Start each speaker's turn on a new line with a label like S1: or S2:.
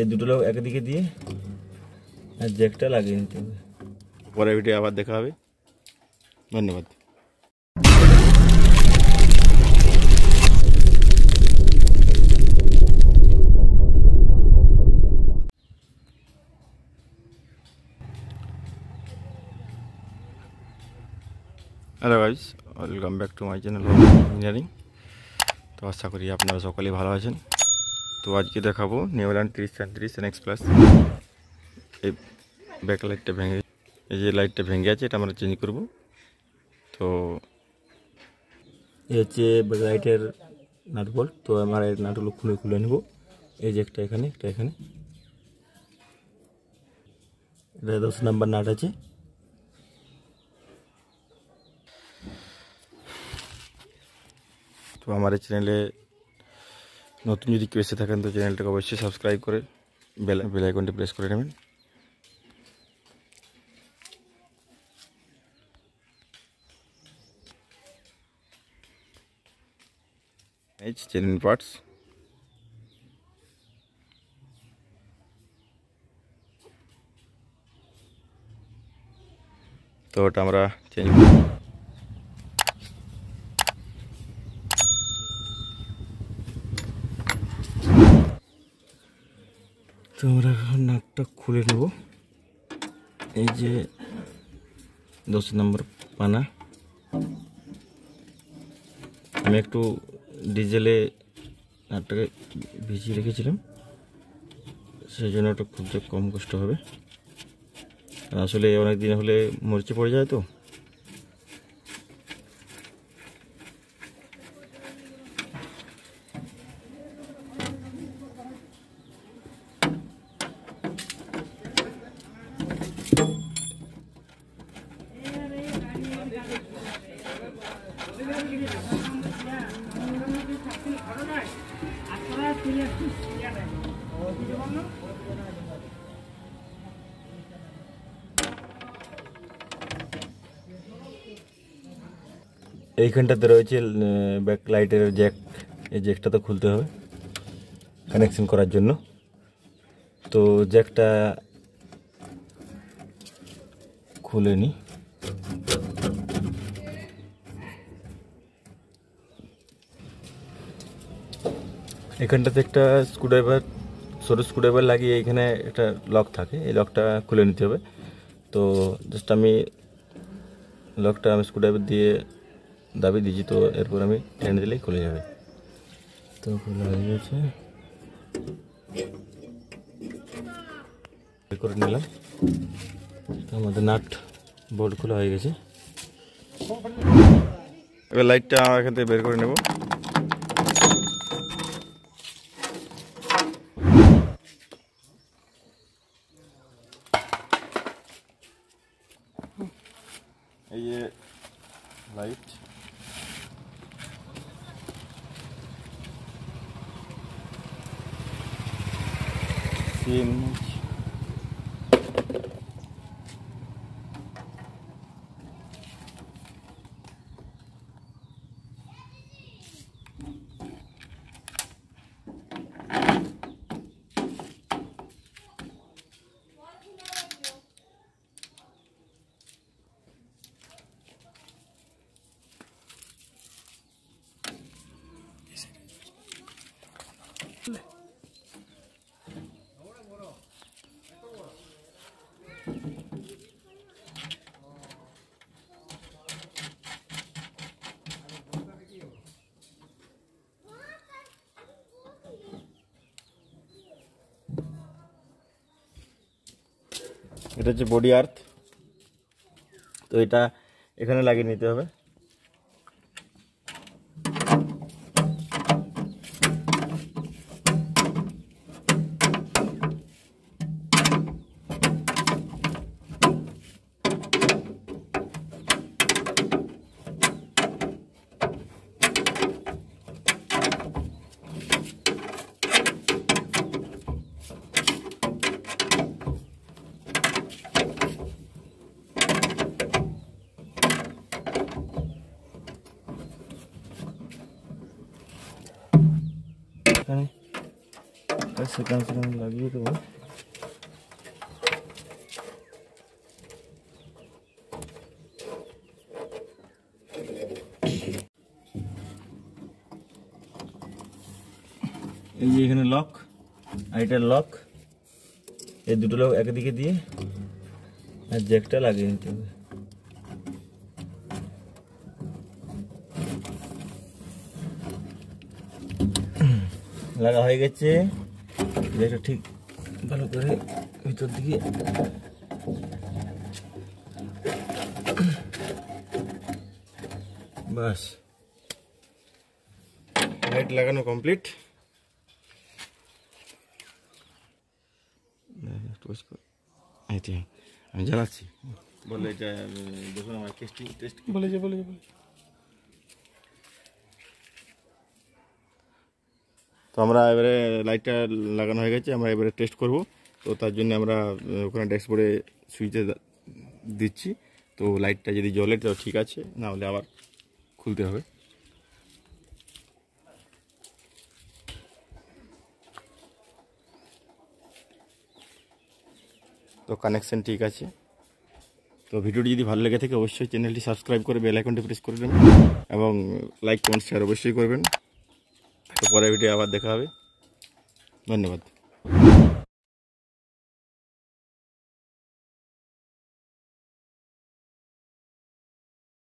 S1: এই দুটো লোক একদিকে দিয়ে আর জ্যাকটা লাগিয়ে নিতে হবে। পরের ভিডিও আবার দেখা হবে। ধন্যবাদ। Hello guys, welcome back to my channel engineering. তো আশা করি আপনারা সকলেই ভালো আছেন। তো আজকে দেখাবো নিউল্যান্ড 30-33 NX প্লাস। এই ব্যাক লাইটটা ভেঙে, এই যে লাইটটা ভেঙে আছে, এটা আমরা চেঞ্জ করব। তো এই হচ্ছে ব্যাক লাইটের নাট বল্ট। তো আমরা এই নাটগুলো খুলে নেব। এই যে একটা এখানে, একটা এখানে, এটা 10 নাম্বার নাট আছে। তো আমার এই চ্যানেলে নতুন যদি কেউ এসে থাকেন তো চ্যানেলটাকে অবশ্যই সাবস্ক্রাইব করে বেল আইকনটি প্রেস করে নেবেন। Genuine parts. তো ওটা আমরা চেঞ্জ করব। তো আমরা এখন নাটটা খুলে নেব। এই যে 10 নম্বর পানা, আমি একটু ডিজেলে নাটটাকে ভিজিয়ে রেখেছিলাম, সেই জন্য ওটা খুলতে কম কষ্ট হবে। আসলে অনেক দিন হলে মরচে পড়ে যায় তো। এইখানটাতে রয়েছে ব্যাক লাইটের জ্যাক। এই জ্যাকটা তো খুলতে হবে কানেকশন করার জন্য। তো জ্যাকটা খুলে নি। এখানটাতে একটা স্ক্রুড্রাইভার, সরু স্ক্রুড্রাইভার লাগিয়ে এখানে একটা লক থাকে, এই লকটা খুলে নিতে হবে। তো জাস্ট আমি লকটা স্ক্রুড্রাইভার দিয়ে দাবি দিয়েছি, তো এরপর আমি টেনে দিলেই খুলে যাবে। তো খোলা হয়ে গেছে, বের করে নিলাম। তো আমাদের নাট বোল্ট খোলা হয়ে গেছে। এবার লাইটটা এখান থেকে বের করে নেব। এই যে লাইট, CMH এটা হচ্ছে বডি আর্থ। তো এটা এখানে লাগিয়ে নিতে হবে। সেকেন্ড লাগিয়ে দেবো। এই যে এখানে লক আর এটা লক, এই দুটো লক একদিকে দিয়ে আর জ্যাকটা লাগিয়ে নিতে হবে। লাগা হয়ে গেছে, জ্যাকটা ঠিক ভালো করে ভিতর দিকে বাস, লাইট লাগানো কমপ্লিট। আমি জ্বালাচ্ছি, বলে এটা দেখুন আমার টেস্ট বলে যে তো আমরা এবারে লাইটটা লাগানো হয়ে গেছে, আমরা এবারে টেস্ট করব। তো তার জন্য আমরা ওখানে ড্যাশবোর্ডে সুইচে দিচ্ছি, তো লাইটটা যদি জ্বলে তো ঠিক আছে, না হলে আবার খুলতে হবে। তো কানেকশন ঠিক আছে। তো ভিডিওটি যদি ভালো লেগে থাকে অবশ্যই চ্যানেলটি সাবস্ক্রাইব করে বেল আইকনটি প্রেস করে দেবেন এবং লাইক কমেন্ট শেয়ার অবশ্যই করবেন। তো পরের ভিডিও আবার দেখা হবে, ধন্যবাদ।